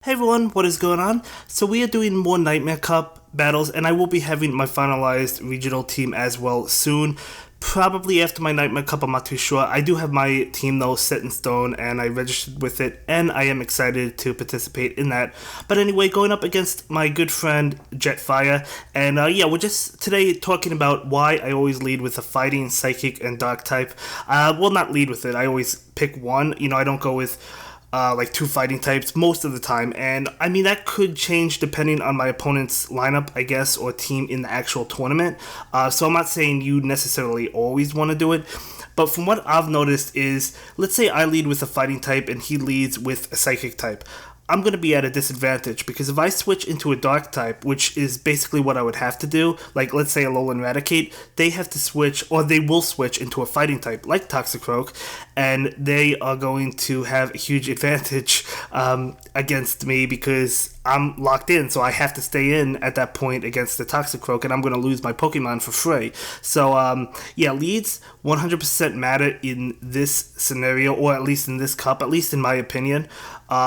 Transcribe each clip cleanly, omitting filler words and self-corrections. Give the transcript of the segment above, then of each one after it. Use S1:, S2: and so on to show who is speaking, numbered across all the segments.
S1: Hey everyone, what is going on? So we are doing more Nightmare Cup battles, and I will be having my finalized regional team as well soon. Probably after my Nightmare Cup, I'm not too sure. I do have my team though set in stone, and I registered with it, and I am excited to participate in that. But anyway, going up against my good friend Jetfire, and yeah, we're just today talking about why I always lead with a fighting, psychic, and dark type. Well, not lead with it. I always pick one. I don't go with like two fighting types most of the time. And I mean, that could change depending on my opponent's lineup, I guess, or team in the actual tournament. So I'm not saying you necessarily always want to do it. But from what I've noticed is, let's say I lead with a fighting type and he leads with a psychic type. I'm going to be at a disadvantage because if I switch into a dark type, which is basically what I would have to do, like let's say a Alolan Eradicate, they have to switch, or they will switch into a fighting type like Toxicroak, and they are going to have a huge advantage against me because I'm locked in, so I have to stay in at that point against the Toxicroak, and I'm going to lose my Pokemon for free. So, yeah, leads 100% matter in this scenario, or at least in this cup, at least in my opinion.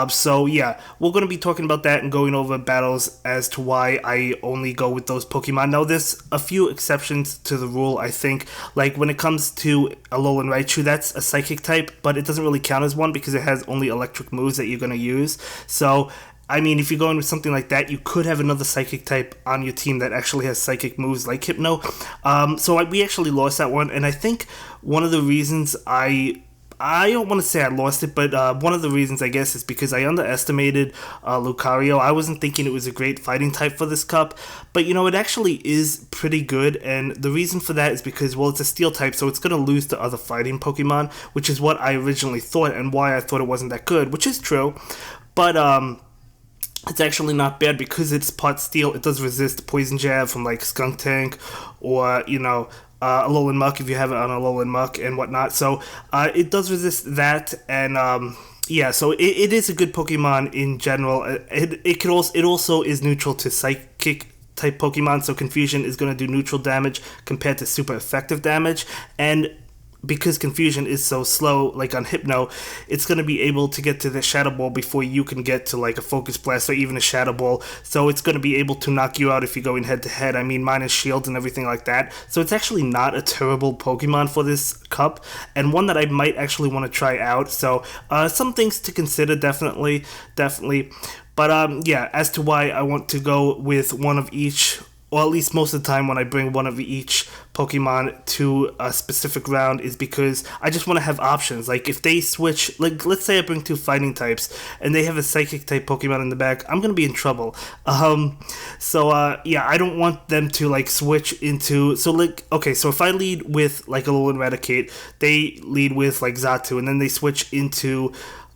S1: So, yeah, we're going to be talking about that and going over battles as to why I only go with those Pokemon. Now, there's a few exceptions to the rule, I think. Like, when it comes to Alolan Raichu, that's a Psychic type, but it doesn't really count as one because it has only electric moves that you're going to use. So, I mean, if you're going with something like that, you could have another Psychic type on your team that actually has Psychic moves like Hypno. We actually lost that one, and I think one of the reasons I don't want to say I lost it, but one of the reasons, I guess, is because I underestimated Lucario. I wasn't thinking it was a great fighting type for this cup, but it actually is pretty good, and the reason for that is because, well, it's a steel type, so it's going to lose to other fighting Pokemon, which is what I originally thought, and why I thought it wasn't that good, which is true, but it's actually not bad because it's part steel. It does resist Poison Jab from like Skunk Tank or, Alolan Muck if you have it on Alolan Muck and whatnot. So it does resist that, and yeah, so it is a good Pokemon in general. It also is neutral to Psychic type Pokemon, so Confusion is going to do neutral damage compared to super effective damage, and because Confusion is so slow, like on Hypno, it's going to be able to get to the Shadow Ball before you can get to like a Focus Blast or even a Shadow Ball, so it's going to be able to knock you out if you're going head to head. I mean, minus shields and everything like that, so it's actually not a terrible Pokemon for this cup, and one that I might actually want to try out, so some things to consider, definitely. But yeah, as to why I want to go with one of each, or at least most of the time when I bring one of each Pokemon to a specific round, is because I just want to have options. Like, if they switch, like, let's say I bring two fighting types, and they have a Psychic type Pokemon in the back, I'm going to be in trouble. Yeah, I don't want them to, like, switch into, so, like, okay, so if I lead with, like, a Alolan Eradicate, they lead with, like, Xatu, and then they switch into,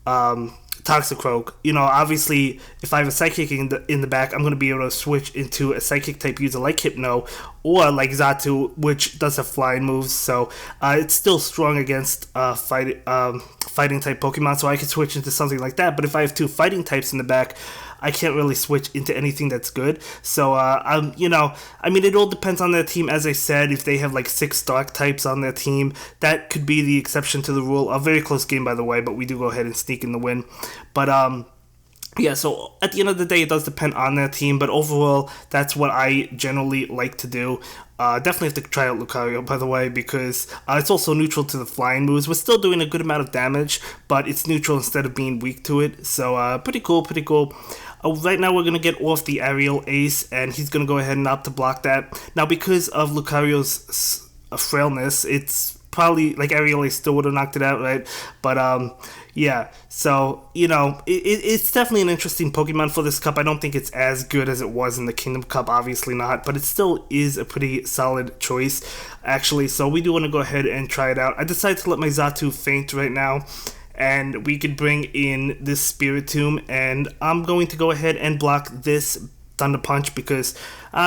S1: Toxicroak. Obviously, if I have a Psychic in the back, I'm going to be able to switch into a Psychic type user like Hypno or like Xatu, which does have flying moves. So it's still strong against fighting type Pokemon. So I could switch into something like that. But if I have two fighting types in the back, I can't really switch into anything that's good. So, I mean, it all depends on their team. As I said, if they have like 6 dark types on their team, that could be the exception to the rule. A very close game, by the way, but we do go ahead and sneak in the win. But, yeah, so at the end of the day, it does depend on their team, but overall, that's what I generally like to do. Definitely have to try out Lucario, by the way, because it's also neutral to the flying moves. We're still doing a good amount of damage, but it's neutral instead of being weak to it. So, pretty cool. Right now, we're going to get off the Aerial Ace, and he's going to go ahead and opt to block that. Now, because of Lucario's frailness, it's probably, like, Aerial Ace still would have knocked it out, right? But, yeah, so, it's definitely an interesting Pokemon for this cup. I don't think it's as good as it was in the Kingdom Cup, obviously not, but it still is a pretty solid choice, actually. So we do want to go ahead and try it out. I decided to let my Xatu faint right now, and we could bring in this Spiritomb, and I'm going to go ahead and block this Thunder Punch because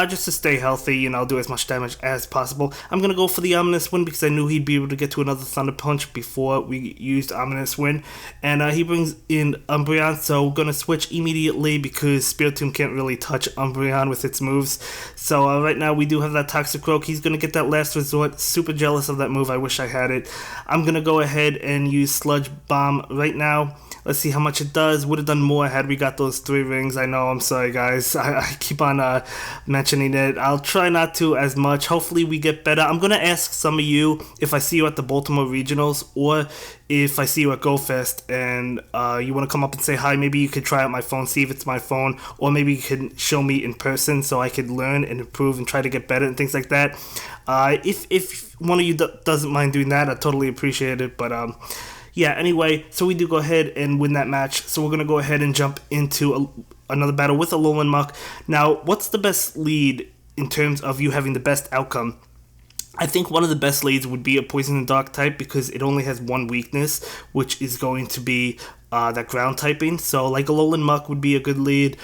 S1: just to stay healthy, do as much damage as possible. I'm going to go for the Ominous Wind because I knew he'd be able to get to another Thunder Punch before we used Ominous Wind. And he brings in Umbreon, so we're going to switch immediately because Spiritomb can't really touch Umbreon with its moves. So right now we do have that Toxicroak. He's going to get that Last Resort. Super jealous of that move. I wish I had it. I'm going to go ahead and use Sludge Bomb right now. Let's see how much it does. Would have done more had we got those 3 rings. I know, I'm sorry guys. I keep on mentioning it. I'll try not to as much. Hopefully we get better. I'm going to ask some of you if I see you at the Baltimore Regionals or if I see you at GoFest and you want to come up and say hi. Maybe you could try out my phone, see if it's my phone, or maybe you can show me in person so I could learn and improve and try to get better and things like that. If one of you doesn't mind doing that, I totally appreciate it. But yeah, anyway, so we do go ahead and win that match. So we're going to go ahead and jump into another battle with Alolan Muck. Now, what's the best lead in terms of you having the best outcome? I think one of the best leads would be a Poison and Dark type because it only has one weakness, which is going to be that ground typing. So like Alolan Muck would be a good lead,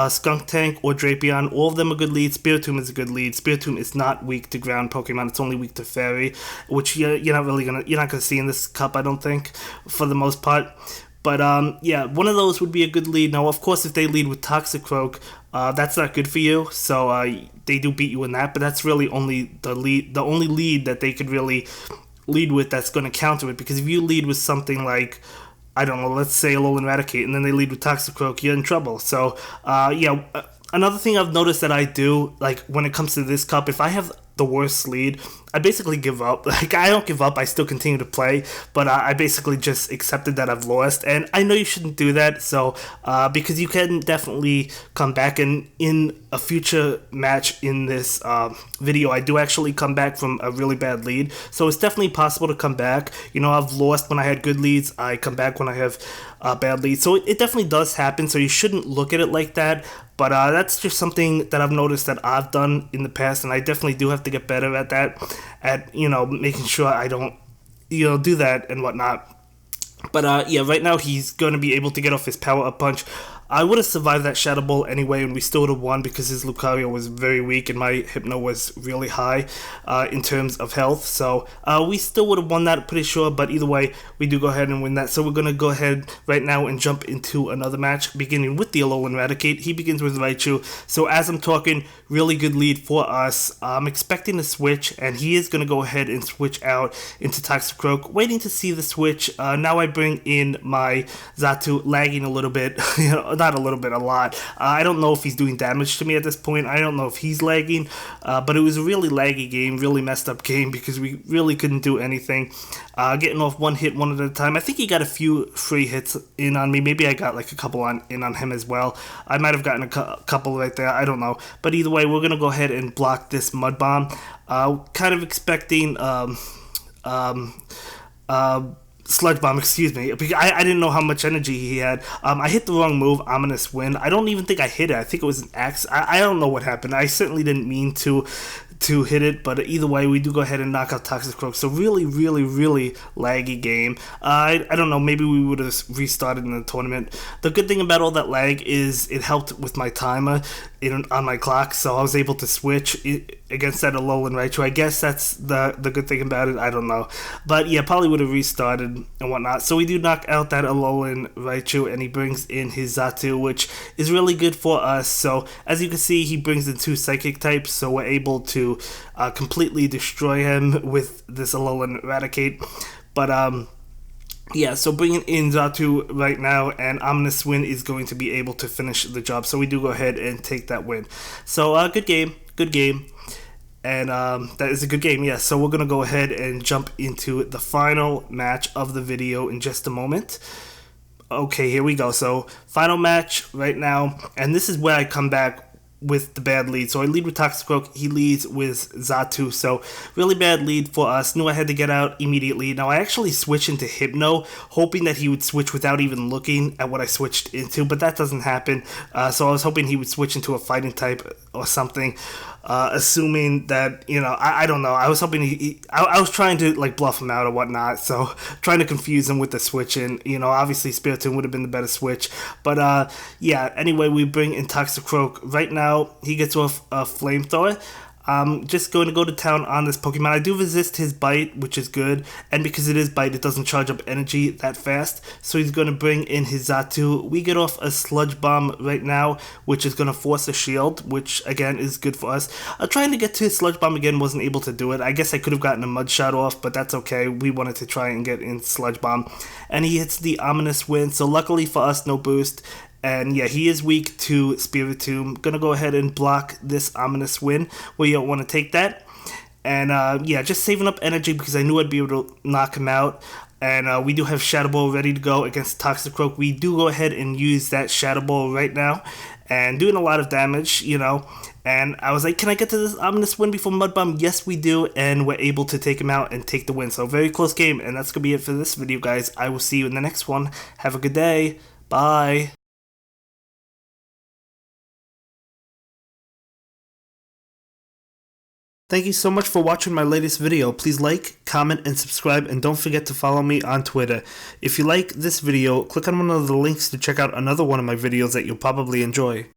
S1: Skunk Tank or Drapion, all of them are good leads. Spiritomb is a good lead. Spiritomb is not weak to ground Pokemon, it's only weak to Fairy, which you're not gonna see in this cup, I don't think, for the most part. But yeah, one of those would be a good lead. Now, of course, if they lead with Toxicroak, that's not good for you. So they do beat you in that, but that's really only the only lead that they could really lead with that's going to counter it. Because if you lead with something like, I don't know, let's say Alolan Raticate, and then they lead with Toxicroak, you're in trouble. So yeah, another thing I've noticed that I do, like when it comes to this cup, if I have the worst lead, I basically give up. Like, I don't give up, I still continue to play, but I basically just accepted that I've lost, and I know you shouldn't do that, so because you can definitely come back, and in a future match in this video, I do actually come back from a really bad lead, so it's definitely possible to come back. You know, I've lost when I had good leads, I come back when I have bad leads, so it definitely does happen, so you shouldn't look at it like that. But that's just something that I've noticed that I've done in the past, and I definitely do have to get better at that, at, you know, making sure I don't, you know, do that and whatnot. But yeah, right now he's going to be able to get off his power-up punch. I would have survived that Shadow Ball anyway, and we still would have won because his Lucario was very weak and my Hypno was really high in terms of health. So we still would have won that, pretty sure, but either way, we do go ahead and win that. So we're going to go ahead right now and jump into another match, beginning with the Alolan Raticate. He begins with Raichu. So as I'm talking, really good lead for us. I'm expecting a switch, and he is going to go ahead and switch out into Toxicroak. Waiting to see the switch. Now I bring in my Xatu, lagging a little bit, you know, not a little bit, a lot. I don't know if he's doing damage to me at this point. I don't know if he's lagging, but it was a really laggy game, really messed up game because we really couldn't do anything. Getting off one hit one at a time. I think he got a few free hits in on me. Maybe I got like a couple in on him as well. I might have gotten a couple right there. I don't know. But either way, we're going to go ahead and block this Mud Bomb. Kind of expecting Sludge Bomb, excuse me. I didn't know how much energy he had. I hit the wrong move, Ominous Wind. I don't even think I hit it. I think it was an axe. I don't know what happened. I certainly didn't mean to hit it, but either way, we do go ahead and knock out Toxicroak. So really, really, really laggy game. I don't know, maybe we would have restarted in the tournament. The good thing about all that lag is it helped with my timer on my clock, so I was able to switch against that Alolan Raichu. I guess that's the good thing about it. I don't know. But yeah, probably would have restarted and whatnot. So we do knock out that Alolan Raichu, and he brings in his Xatu, which is really good for us. So as you can see, he brings in 2 Psychic types, so we're able to completely destroy him with this Alolan Raticate. But yeah, so bringing in Xatu right now, and Ominous Wind is going to be able to finish the job. So we do go ahead and take that win. So good game, and that is a good game, yeah. So we're going to go ahead and jump into the final match of the video in just a moment. Okay, here we go. So final match right now, and this is where I come back with the bad lead. So I lead with Toxicroak, he leads with Xatu, so really bad lead for us. Knew I had to get out immediately. Now I actually switched into Hypno, hoping that he would switch without even looking at what I switched into, but that doesn't happen. So I was hoping he would switch into a fighting type or something, assuming that, you know, I don't know. I was hoping I was trying to like bluff him out or whatnot, so trying to confuse him with the switch, and you know, obviously Spiritomb would have been the better switch. But yeah, anyway, we bring in Toxicroak right now. He gets off a Flamethrower. I'm just going to go to town on this Pokemon. I do resist his bite, which is good, and because it is bite, it doesn't charge up energy that fast. So he's going to bring in his Zatu. We get off a Sludge Bomb right now, which is going to force a shield, which again is good for us. Trying to get to his Sludge Bomb again, wasn't able to do it. I guess I could have gotten a Mud Shot off, but that's okay. We wanted to try and get in Sludge Bomb, and he hits the Ominous Wind. So luckily for us, no boost. And yeah, he is weak to Spiritomb. Gonna go ahead and block this Ominous Wind. We don't want to take that. And yeah, just saving up energy because I knew I'd be able to knock him out. And we do have Shadow Ball ready to go against Toxicroak. We do go ahead and use that Shadow Ball right now. And doing a lot of damage, you know. And I was like, can I get to this Ominous Wind before Mud Bomb? Yes, we do. And we're able to take him out and take the win. So very close game. And that's going to be it for this video, guys. I will see you in the next one. Have a good day. Bye. Thank you so much for watching my latest video. Please like, comment, and subscribe, and don't forget to follow me on Twitter. If you like this video, click on one of the links to check out another one of my videos that you'll probably enjoy.